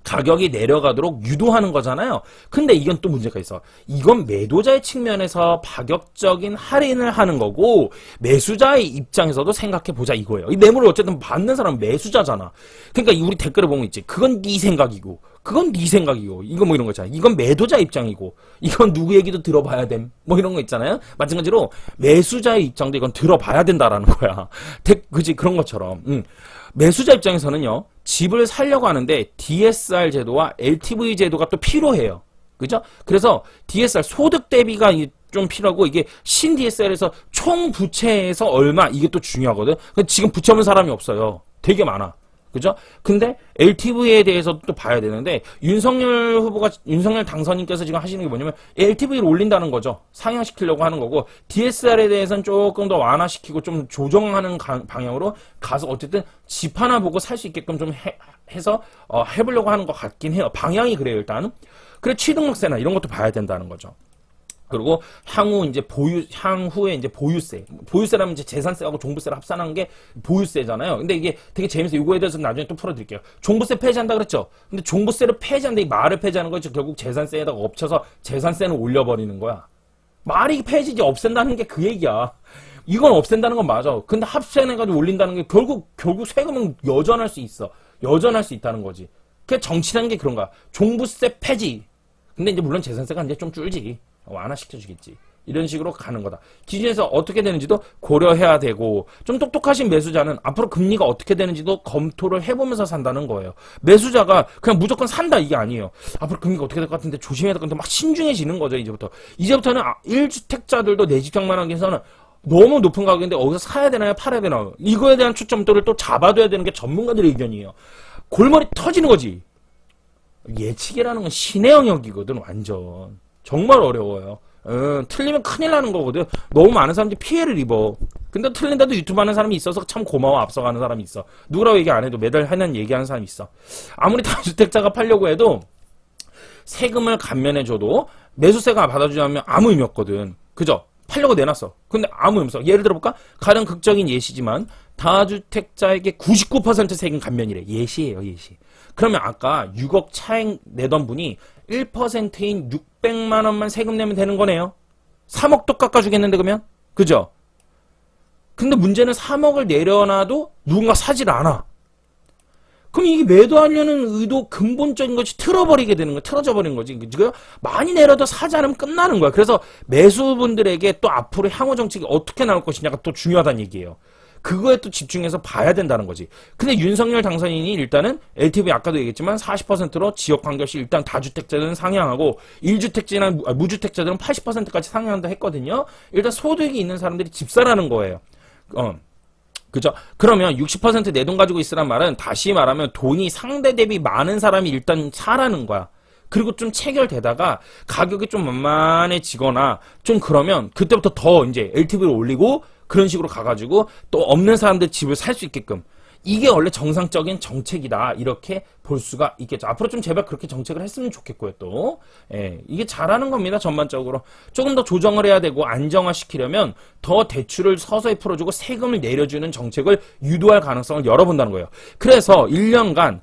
가격이 내려가도록 유도하는 거잖아요. 근데 이건 또 문제가 있어. 이건 매도자의 측면에서 파격적인 할인을 하는 거고 매수자의 입장에서도 생각해보자 이거예요. 이 매물을 어쨌든 받는 사람은 매수자잖아. 그러니까 우리 댓글에 보면 있지. 그건 네 생각이고 그건 네 생각이고 이거 뭐 이런 거 있잖아. 이건 매도자 입장이고 이건 누구 얘기도 들어봐야 됨. 뭐 이런 거 있잖아요. 마찬가지로 매수자의 입장도 이건 들어봐야 된다라는 거야. 그지 그런 것처럼. 매수자 입장에서는요. 집을 살려고 하는데 DSR 제도와 LTV 제도가 또 필요해요. 그죠? 그래서 DSR 소득 대비가 좀 필요하고 이게 신 DSR에서 총 부채에서 얼마 이게 또 중요하거든. 근데 지금 부채 없는 사람이 없어요. 되게 많아. 그죠? 근데 LTV에 대해서도 또 봐야 되는데 윤석열 당선인께서 지금 하시는 게 뭐냐면 LTV를 올린다는 거죠. 상향시키려고 하는 거고 DSR에 대해서는 조금 더 완화시키고 좀 조정하는 방향으로 가서 어쨌든 집 하나 보고 살 수 있게끔 좀 해서 해보려고 하는 것 같긴 해요. 방향이 그래요 일단. 그래 취등록세나 이런 것도 봐야 된다는 거죠. 그리고 향후에 이제 보유세라면 이제 재산세하고 종부세를 합산한 게 보유세잖아요. 근데 이게 되게 재밌어요. 이거에 대해서 나중에 또 풀어드릴게요. 종부세 폐지한다 그랬죠. 근데 종부세를 폐지한다 이 말을 폐지하는 거죠. 결국 재산세에다가 엎쳐서 재산세는 올려버리는 거야. 말이 폐지지 없앤다는 게 그 얘기야. 이건 없앤다는 건 맞아. 근데 합세해가지고 올린다는 게 결국 세금은 여전할 수 있어. 여전할 수 있다는 거지. 그 정치라는 게 그런 거야. 종부세 폐지. 근데 이제 물론 재산세가 이제 좀 줄지. 완화시켜주겠지. 이런 식으로 가는 거다. 기준에서 어떻게 되는지도 고려해야 되고 좀 똑똑하신 매수자는 앞으로 금리가 어떻게 되는지도 검토를 해보면서 산다는 거예요. 매수자가 그냥 무조건 산다 이게 아니에요. 앞으로 금리가 어떻게 될 것 같은데 조심해야 될 것 같은데 막 신중해지는 거죠. 이제부터는 1주택자들도 내 집 장만하기 위해서는 너무 높은 가격인데 어디서 사야 되나요? 팔아야 되나요? 이거에 대한 초점도를 또 잡아둬야 되는 게 전문가들의 의견이에요. 골머리 터지는 거지. 예측이라는 건 신의 영역이거든 완전. 정말 어려워요. 틀리면 큰일 나는 거거든. 너무 많은 사람들이 피해를 입어. 근데 틀린데도 유튜브 하는 사람이 있어서 참 고마워. 앞서가는 사람이 있어. 누구라고 얘기 안 해도 매달 하는 얘기하는 사람이 있어. 아무리 다주택자가 팔려고 해도 세금을 감면해줘도 매수세가 받아주자면 아무 의미 없거든. 그죠? 팔려고 내놨어. 근데 아무 의미 없어. 예를 들어볼까? 가장 극적인 예시지만 다주택자에게 99% 세금 감면이래. 예시예요. 예시. 그러면 아까 6억 차익 내던 분이 1%인 600만 원만 세금 내면 되는 거네요. 3억도 깎아주겠는데 그러면? 그죠? 근데 문제는 3억을 내려놔도 누군가 사질 않아. 그럼 이게 매도하려는 의도 근본적인 것이 틀어져 버리는 거지. 그죠? 많이 내려도 사지 않으면 끝나는 거야. 그래서 매수분들에게 또 앞으로 향후 정책이 어떻게 나올 것이냐가 또 중요하다는 얘기예요. 그거에 또 집중해서 봐야 된다는 거지. 근데 윤석열 당선인이 일단은 LTV 아까도 얘기했지만 40%로 지역 관계없이 일단 다주택자들은 상향하고 1주택자나 무주택자들은 80%까지 상향한다 했거든요. 일단 소득이 있는 사람들이 집 사라는 거예요. 그죠? 그러면 60% 내 돈 가지고 있으란 말은 다시 말하면 돈이 상대 대비 많은 사람이 일단 사라는 거야. 그리고 좀 체결되다가 가격이 좀 만만해지거나 좀 그러면 그때부터 더 이제 LTV를 올리고 그런 식으로 가가지고 또 없는 사람들 집을 살 수 있게끔 이게 원래 정상적인 정책이다 이렇게 볼 수가 있겠죠. 앞으로 좀 제발 그렇게 정책을 했으면 좋겠고요. 또 이게 잘하는 겁니다. 전반적으로 조금 더 조정을 해야 되고 안정화시키려면 더 대출을 서서히 풀어주고 세금을 내려주는 정책을 유도할 가능성을 열어본다는 거예요. 그래서 1년간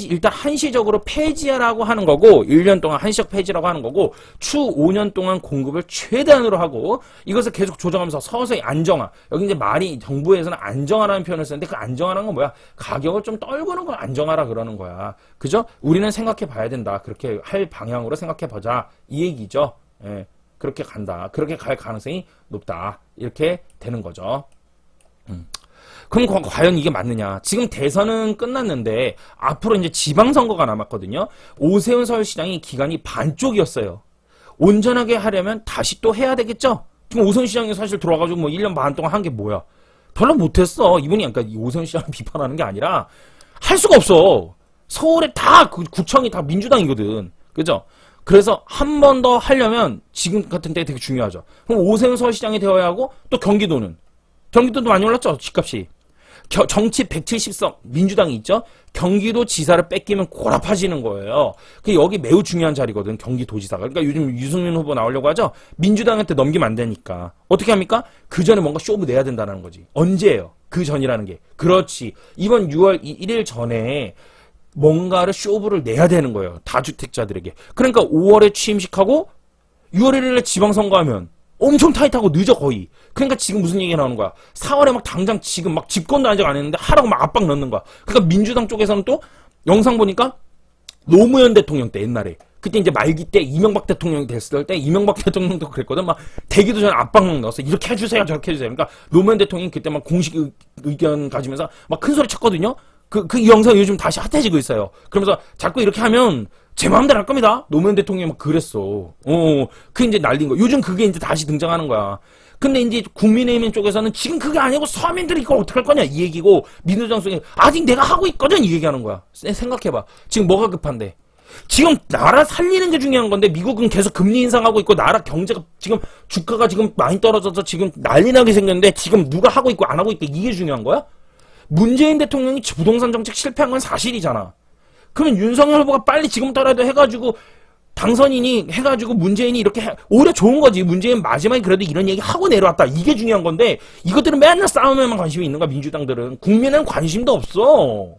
일단 한시적으로 폐지하라고 하는 거고, 1년 동안 한시적 폐지라고 하는 거고, 추 5년 동안 공급을 최대한으로 하고, 이것을 계속 조정하면서 서서히 안정화. 여기 이제 말이 정부에서는 안정화라는 표현을 쓰는데, 그 안정화라는 건 뭐야? 가격을 좀 떨구는 걸 안정화라 그러는 거야. 그죠? 우리는 생각해 봐야 된다. 그렇게 할 방향으로 생각해 보자. 이 얘기죠. 예, 그렇게 간다. 그렇게 갈 가능성이 높다. 이렇게 되는 거죠. 그럼 과연 이게 맞느냐? 지금 대선은 끝났는데 앞으로 이제 지방선거가 남았거든요. 오세훈 서울시장이 기간이 반쪽이었어요. 온전하게 하려면 다시 또 해야 되겠죠? 지금 오세훈 시장이 사실 들어와가지고 뭐 1년 반 동안 한 게 뭐야? 별로 못했어. 이분이 그러니까 오세훈 시장을 비판하는 게 아니라 할 수가 없어. 서울에 다 그 구청이 다 민주당이거든. 그죠? 그래서 한 번 더 하려면 지금 같은 때 되게 중요하죠. 그럼 오세훈 서울시장이 되어야 하고 또 경기도는 경기도도 많이 올랐죠. 집값이. 정치 170석 민주당이 있죠. 경기도 지사를 뺏기면 고라파지는 거예요. 여기 매우 중요한 자리거든. 경기도지사가. 그러니까 요즘 유승민 후보 나오려고 하죠. 민주당한테 넘기면 안 되니까. 어떻게 합니까? 그 전에 뭔가 쇼부 내야 된다는 거지. 언제예요? 그 전이라는 게. 그렇지. 이번 6월 1일 전에 뭔가를 쇼부를 내야 되는 거예요. 다주택자들에게. 그러니까 5월에 취임식하고 6월 1일에 지방선거하면 엄청 타이트하고 늦어 거의. 그러니까 지금 무슨 얘기가 나오는 거야. 4월에 막 당장 지금 막 집권도 아직 안 했는데 하라고 막 압박 넣는 거야. 그러니까 민주당 쪽에서는 또 영상 보니까 노무현 대통령 때 옛날에 그때 이제 말기 때 이명박 대통령이 됐을 때 이명박 대통령도 그랬거든. 막 되기도 전에 압박 막 넣었어. 이렇게 해주세요 저렇게 해주세요. 그러니까 노무현 대통령이 그때 막 공식 의견 가지면서 막 큰 소리 쳤거든요. 그 영상 요즘 다시 핫해지고 있어요. 그러면서 자꾸 이렇게 하면 제 마음대로 할 겁니다. 노무현 대통령이 막 그랬어. 그게 이제 날린 거. 요즘 그게 이제 다시 등장하는 거야. 근데 이제 국민의힘 쪽에서는 지금 그게 아니고 서민들이 이걸 어떡할 거냐 이 얘기고, 민주당 쪽에 아직 내가 하고 있거든 이 얘기하는 거야. 생각해봐. 지금 뭐가 급한데? 지금 나라 살리는 게 중요한 건데 미국은 계속 금리 인상하고 있고 나라 경제가 지금 주가가 지금 많이 떨어져서 지금 난리 나게 생겼는데 지금 누가 하고 있고 안 하고 있고 이게 중요한 거야? 문재인 대통령이 부동산 정책 실패한 건 사실이잖아. 그러면 윤석열 후보가 빨리 지금부터라도 해가지고 당선인이 해가지고 문재인이 이렇게 오히려 좋은 거지. 문재인 마지막에 그래도 이런 얘기 하고 내려왔다. 이게 중요한 건데 이것들은 맨날 싸움에만 관심이 있는 거야. 민주당들은. 국민은 관심도 없어.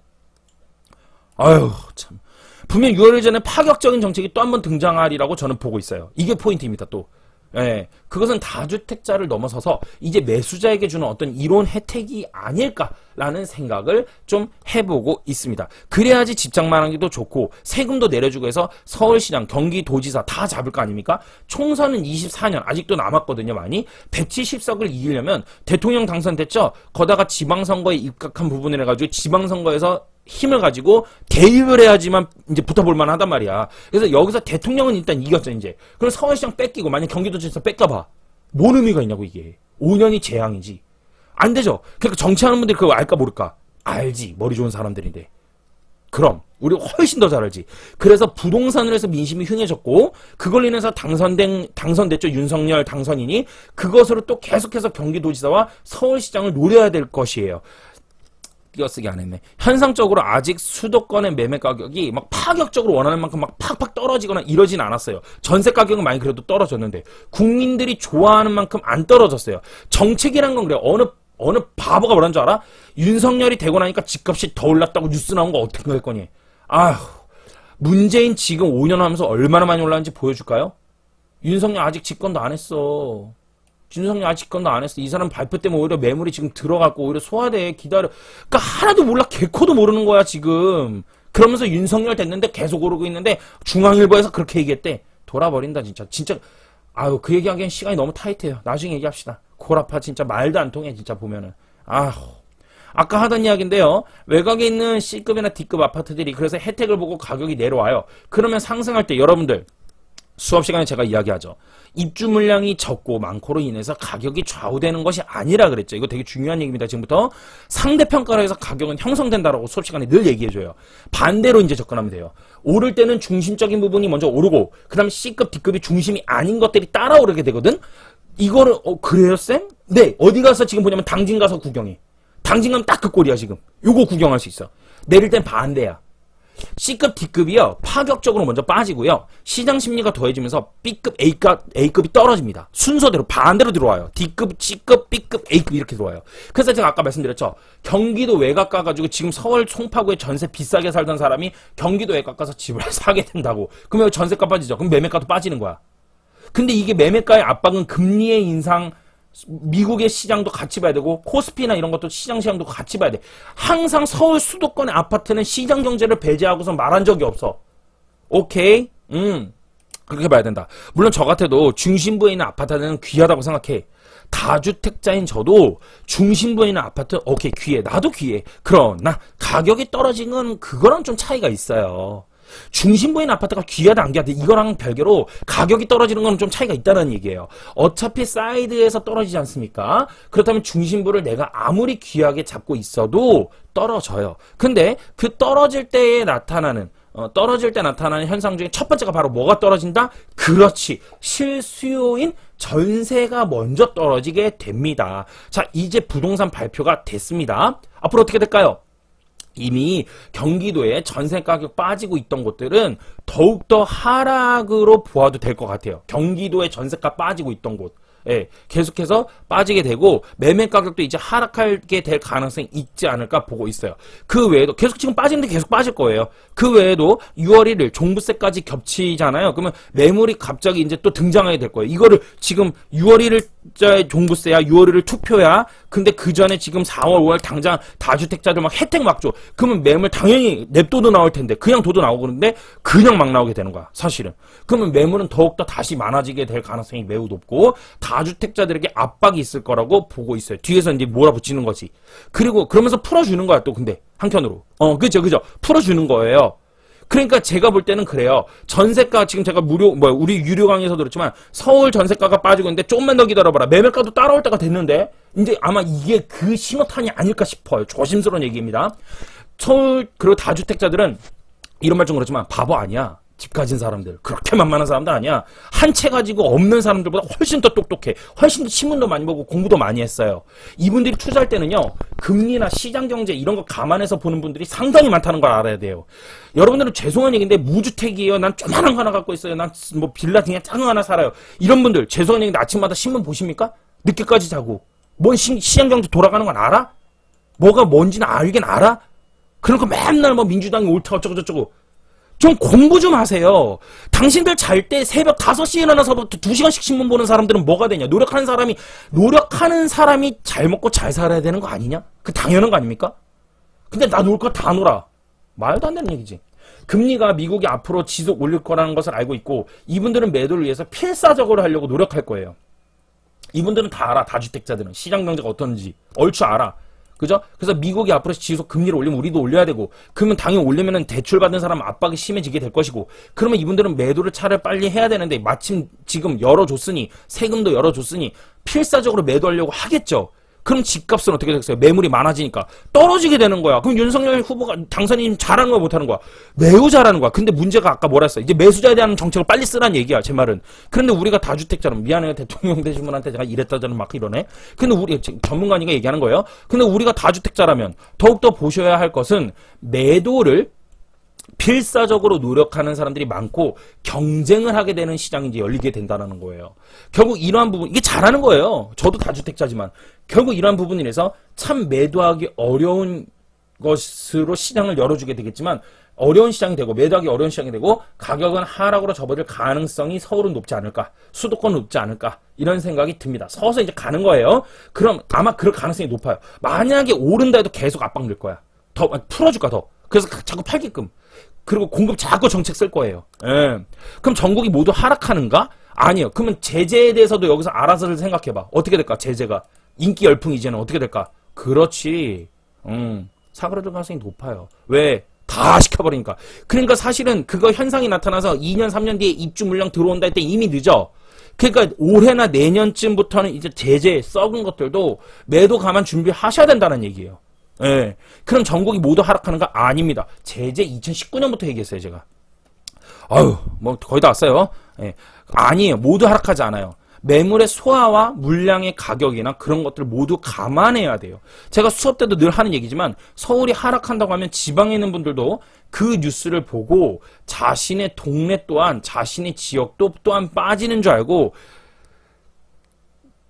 아유 참. 분명 6월 전에 파격적인 정책이 또 한 번 등장하리라고 저는 보고 있어요. 이게 포인트입니다 또. 예, 그것은 다주택자를 넘어서서 이제 매수자에게 주는 어떤 이론 혜택이 아닐까라는 생각을 좀 해보고 있습니다. 그래야지 집장만 하기도 좋고 세금도 내려주고 해서 서울시장, 경기도지사 다 잡을 거 아닙니까? 총선은 24년 아직도 남았거든요. 많이 170석을 이기려면 대통령 당선됐죠. 거다가 지방선거에 입각한 부분을 해가지고 지방선거에서 힘을 가지고 대입을 해야지만 이제 붙어볼 만하단 말이야. 그래서 여기서 대통령은 일단 이겼죠 이제. 그럼 서울시장 뺏기고 만약 경기도지사 뺏겨봐. 뭔 의미가 있냐고 이게. 5년이 재앙이지. 안 되죠. 그러니까 정치하는 분들이 그거 알까 모를까? 알지. 머리 좋은 사람들인데. 그럼 우리 훨씬 더 잘 알지. 그래서 부동산으로 해서 민심이 흥해졌고 그걸로 인해서 당선됐죠. 윤석열 당선인이. 그것으로 또 계속해서 경기도지사와 서울시장을 노려야 될 것이에요. 띄어쓰기 안 했네. 현상적으로 아직 수도권의 매매 가격이 막 파격적으로 원하는 만큼 막 팍팍 떨어지거나 이러진 않았어요. 전세 가격은 많이 그래도 떨어졌는데 국민들이 좋아하는 만큼 안 떨어졌어요. 정책이란 건 그래요. 어느 바보가 뭐라는 줄 알아? 윤석열이 되고 나니까 집값이 더 올랐다고 뉴스 나온 거 어떻게 할 거니? 아휴, 문재인 지금 5년 하면서 얼마나 많이 올랐는지 보여줄까요? 윤석열 아직 집권도 안 했어. 윤석열 아직 집권도 안 했어. 이 사람 발표 때문에 오히려 매물이 지금 들어갔고 오히려 소화돼. 기다려. 그러니까 하나도 몰라. 개코도 모르는 거야 지금. 그러면서 윤석열 됐는데 계속 오르고 있는데 중앙일보에서 그렇게 얘기했대. 돌아버린다 진짜. 진짜 아유 그 얘기하기엔 시간이 너무 타이트해요. 나중에 얘기합시다. 고라파 진짜 말도 안 통해 진짜 보면은. 아휴. 아까 하던 이야기인데요. 외곽에 있는 C급이나 D급 아파트들이 그래서 혜택을 보고 가격이 내려와요. 그러면 상승할 때 여러분들 수업 시간에 제가 이야기하죠. 입주 물량이 적고 많고로 인해서 가격이 좌우되는 것이 아니라 그랬죠. 이거 되게 중요한 얘기입니다. 지금부터 상대평가로 해서 가격은 형성된다라고 수업 시간에 늘 얘기해줘요. 반대로 이제 접근하면 돼요. 오를 때는 중심적인 부분이 먼저 오르고 그 다음 C급, D급이 중심이 아닌 것들이 따라 오르게 되거든. 이거를 그래요 쌤? 네. 어디 가서 지금 보냐면 당진 가서 구경해. 당진 가면 딱 그 꼴이야 지금. 요거 구경할 수 있어. 내릴 땐 반대야. C급, D급이요. 파격적으로 먼저 빠지고요. 시장 심리가 더해지면서 B급, A급이 떨어집니다. 순서대로 반대로 들어와요. D급, C급, B급, A급 이렇게 들어와요. 그래서 제가 아까 말씀드렸죠. 경기도 외곽 가가지고 지금 서울 송파구에 전세 비싸게 살던 사람이 경기도 외곽 가서 집을 사게 된다고. 그러면 전세가 빠지죠. 그럼 매매가도 빠지는 거야. 근데 이게 매매가의 압박은 금리의 인상, 미국의 시장도 같이 봐야 되고 코스피나 이런 것도 시장도 같이 봐야 돼. 항상 서울 수도권의 아파트는 시장 경제를 배제하고서 말한 적이 없어. 오케이? 그렇게 봐야 된다. 물론 저 같아도 중심부에 있는 아파트는 귀하다고 생각해. 다주택자인 저도 중심부에 있는 아파트 오케이 귀해. 나도 귀해. 그러나 가격이 떨어진 건 그거랑 좀 차이가 있어요. 중심부에 있는 아파트가 귀하다 안 귀하다 이거랑 별개로 가격이 떨어지는 건 좀 차이가 있다는 얘기예요. 어차피 사이드에서 떨어지지 않습니까? 그렇다면 중심부를 내가 아무리 귀하게 잡고 있어도 떨어져요. 근데 그 떨어질 때 나타나는 현상 중에 첫 번째가 바로 뭐가 떨어진다? 그렇지. 실수요인 전세가 먼저 떨어지게 됩니다. 자, 이제 부동산 발표가 됐습니다. 앞으로 어떻게 될까요? 이미 경기도에 전세 가격 빠지고 있던 곳들은 더욱더 하락으로 보아도 될 것 같아요. 경기도에 전세가 빠지고 있던 곳. 예, 계속해서 빠지게 되고 매매 가격도 이제 하락하게 될 가능성이 있지 않을까 보고 있어요. 그 외에도 계속 지금 빠지는데 계속 빠질 거예요. 그 외에도 6월 1일 종부세까지 겹치잖아요. 그러면 매물이 갑자기 이제 또 등장하게 될 거예요. 이거를 지금 6월 1일자의 종부세야, 6월 1일 투표야. 근데 그 전에 지금 4월, 5월 당장 다주택자들 막 혜택 막 줘. 그러면 매물 당연히 냅둬도 나올 텐데 그냥 둬도 나오고 그러는데 그냥 막 나오게 되는 거야, 사실은. 그러면 매물은 더욱더 다시 많아지게 될 가능성이 매우 높고 다주택자들에게 압박이 있을 거라고 보고 있어요. 뒤에서 이제 몰아붙이는 거지. 그리고 그러면서 풀어주는 거야 또 근데 한편으로. 그죠. 풀어주는 거예요. 그러니까 제가 볼 때는 그래요. 전세가 지금 제가 우리 유료 강의에서 들었지만 서울 전세가가 빠지고 있는데 조금만 더 기다려봐라. 매매가도 따라올 때가 됐는데 이제 아마 이게 그 신호탄이 아닐까 싶어요. 조심스러운 얘기입니다. 서울 그리고 다주택자들은 이런 말 좀 그렇지만 바보 아니야. 집 가진 사람들 그렇게 만만한 사람들 아니야. 한 채 가지고 없는 사람들보다 훨씬 더 똑똑해. 훨씬 더 신문도 많이 보고 공부도 많이 했어요. 이분들이 투자할 때는요 금리나 시장경제 이런 거 감안해서 보는 분들이 상당히 많다는 걸 알아야 돼요. 여러분들은 죄송한 얘기인데 무주택이에요. 난 조그만한 거 하나 갖고 있어요. 난 뭐 빌라 그냥 작은 거 하나 살아요. 이런 분들 죄송한 얘기인데 아침마다 신문 보십니까? 늦게까지 자고 뭔 시장경제 돌아가는 건 알아? 뭐가 뭔지는 알긴 알아? 그러니까 맨날 뭐 민주당이 옳다 어쩌고 저쩌고. 좀 공부 좀 하세요. 당신들 잘 때 새벽 5시에 일어나서부터 2시간씩 신문 보는 사람들은 뭐가 되냐? 노력하는 사람이 잘 먹고 잘 살아야 되는 거 아니냐? 그 당연한 거 아닙니까? 근데 나 놀 거 다 놀아. 말도 안 되는 얘기지. 금리가 미국이 앞으로 지속 올릴 거라는 것을 알고 있고 이분들은 매도를 위해서 필사적으로 하려고 노력할 거예요. 이분들은 다 알아. 다주택자들은. 시장 경제가 어떤지 얼추 알아. 그죠? 그래서 미국이 앞으로 지속 금리를 올리면 우리도 올려야 되고 그러면 당연히 올리면은 대출 받는 사람 압박이 심해지게 될 것이고 그러면 이분들은 매도를 차를 빨리 해야 되는데 마침 지금 열어줬으니 세금도 열어줬으니 필사적으로 매도하려고 하겠죠. 그럼 집값은 어떻게 되겠어요? 매물이 많아지니까 떨어지게 되는 거야. 그럼 윤석열 후보가 당선인 잘하는 거야 못하는 거야? 매우 잘하는 거야. 근데 문제가 아까 뭐라 했어? 이제 매수자에 대한 정책을 빨리 쓰라는 얘기야 제 말은. 그런데 우리가 다주택자는 미안해요 대통령 되신 분한테 제가 이랬다저는 막 이러네. 근데 우리 전문가니까 얘기하는 거예요. 근데 우리가 다주택자라면 더욱더 보셔야 할 것은 매도를 필사적으로 노력하는 사람들이 많고 경쟁을 하게 되는 시장이 이제 열리게 된다는 거예요. 결국 이러한 부분 이게 잘하는 거예요. 저도 다주택자지만 결국 이러한 부분이라서 참 매도하기 어려운 것으로 시장을 열어주게 되겠지만 어려운 시장이 되고 매도하기 어려운 시장이 되고 가격은 하락으로 접어들 가능성이 서울은 높지 않을까 수도권은 높지 않을까 이런 생각이 듭니다. 서서 이제 가는 거예요. 그럼 아마 그럴 가능성이 높아요. 만약에 오른다 해도 계속 압박 늘 거야. 더 풀어줄까 더. 그래서 자꾸 팔게끔. 그리고 공급 자꾸 정책 쓸 거예요. 예. 그럼 전국이 모두 하락하는가? 아니요. 그러면 제재에 대해서도 여기서 알아서를 생각해봐. 어떻게 될까? 제재가. 인기 열풍 이제는 어떻게 될까? 그렇지. 사그라들 가능성이 높아요. 왜? 다 시켜버리니까. 그러니까 사실은 그거 현상이 나타나서 2년, 3년 뒤에 입주 물량 들어온다 할 때 이미 늦어. 그러니까 올해나 내년쯤부터는 이제 제재, 썩은 것들도 매도 가만 준비하셔야 된다는 얘기예요. 예. 그럼 전국이 모두 하락하는가? 아닙니다. 제재 2019년부터 얘기했어요, 제가. 아유, 뭐, 거의 다 왔어요. 예. 아니에요. 모두 하락하지 않아요. 매물의 소화와 물량의 가격이나 그런 것들을 모두 감안해야 돼요. 제가 수업 때도 늘 하는 얘기지만 서울이 하락한다고 하면 지방에 있는 분들도 그 뉴스를 보고 자신의 동네 또한 자신의 지역도 또한 빠지는 줄 알고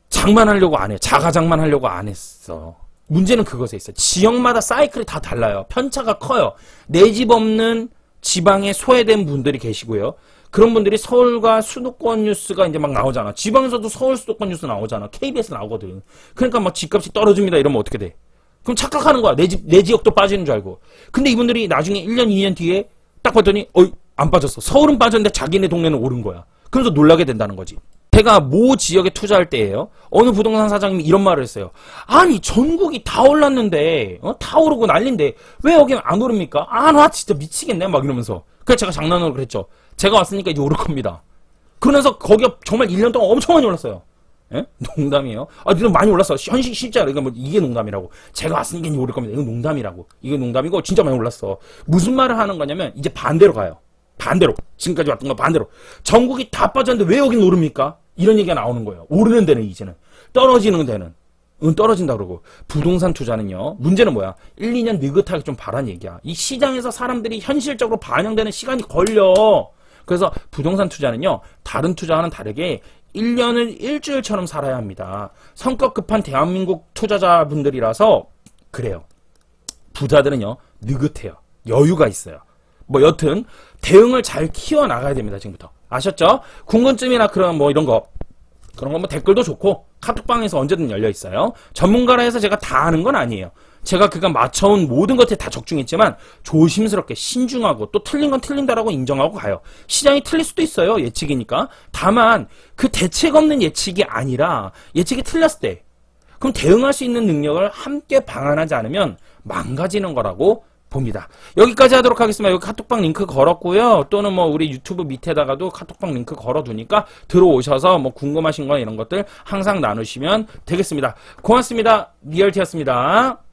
장만하려고 안 해. 자가장만하려고 안 했어. 문제는 그것에 있어요. 지역마다 사이클이 다 달라요. 편차가 커요. 내 집 없는 지방에 소외된 분들이 계시고요. 그런 분들이 서울과 수도권 뉴스가 이제 막 나오잖아. 지방에서도 서울 수도권 뉴스 나오잖아. KBS 나오거든. 그러니까 막 집값이 떨어집니다. 이러면 어떻게 돼? 그럼 착각하는 거야. 내 지역도 빠지는 줄 알고. 근데 이분들이 나중에 1년, 2년 뒤에 딱 봤더니, 안 빠졌어. 서울은 빠졌는데 자기네 동네는 오른 거야. 그래서 놀라게 된다는 거지. 제가 모 지역에 투자할 때예요. 어느 부동산 사장님이 이런 말을 했어요. 아니 전국이 다 올랐는데 다 오르고 난린데 왜 여기는 안 오릅니까? 나 진짜 미치겠네 막 이러면서. 그래서 제가 장난으로 그랬죠. 제가 왔으니까 이제 오를 겁니다. 그러면서 거기가 정말 1년 동안 엄청 많이 올랐어요. 예? 농담이에요. 니는 많이 올랐어. 현실 실제로. 그러니까 뭐 이게 농담이라고. 제가 왔으니까 이제 오를 겁니다. 이건 농담이라고. 이게 농담이고 진짜 많이 올랐어. 무슨 말을 하는 거냐면 이제 반대로 가요. 반대로. 지금까지 왔던 거 반대로. 전국이 다 빠졌는데 왜 여긴 오릅니까? 이런 얘기가 나오는 거예요. 오르는 데는 이제는. 떨어지는 데는. 떨어진다 그러고. 부동산 투자는요. 문제는 뭐야? 1, 2년 느긋하게 좀 봐란 얘기야. 이 시장에서 사람들이 현실적으로 반영되는 시간이 걸려. 그래서 부동산 투자는요. 다른 투자와는 다르게 1년을 일주일처럼 살아야 합니다. 성격 급한 대한민국 투자자분들이라서 그래요. 부자들은요. 느긋해요. 여유가 있어요. 뭐 여튼 대응을 잘 키워나가야 됩니다. 지금부터. 아셨죠? 궁금증이나 그런 뭐 이런 거 그런 거 뭐 댓글도 좋고 카톡방에서 언제든 열려 있어요. 전문가라 해서 제가 다 아는 건 아니에요. 제가 그간 맞춰온 모든 것에 다 적중했지만 조심스럽게 신중하고 또 틀린 건 틀린다라고 인정하고 가요. 시장이 틀릴 수도 있어요. 예측이니까. 다만 그 대책 없는 예측이 아니라 예측이 틀렸을 때 그럼 대응할 수 있는 능력을 함께 방안하지 않으면 망가지는 거라고 봅니다. 여기까지 하도록 하겠습니다. 여기 카톡방 링크 걸었고요. 또는 뭐 우리 유튜브 밑에다가도 카톡방 링크 걸어두니까 들어오셔서 뭐 궁금하신 거나 이런 것들 항상 나누시면 되겠습니다. 고맙습니다. 리얼티였습니다.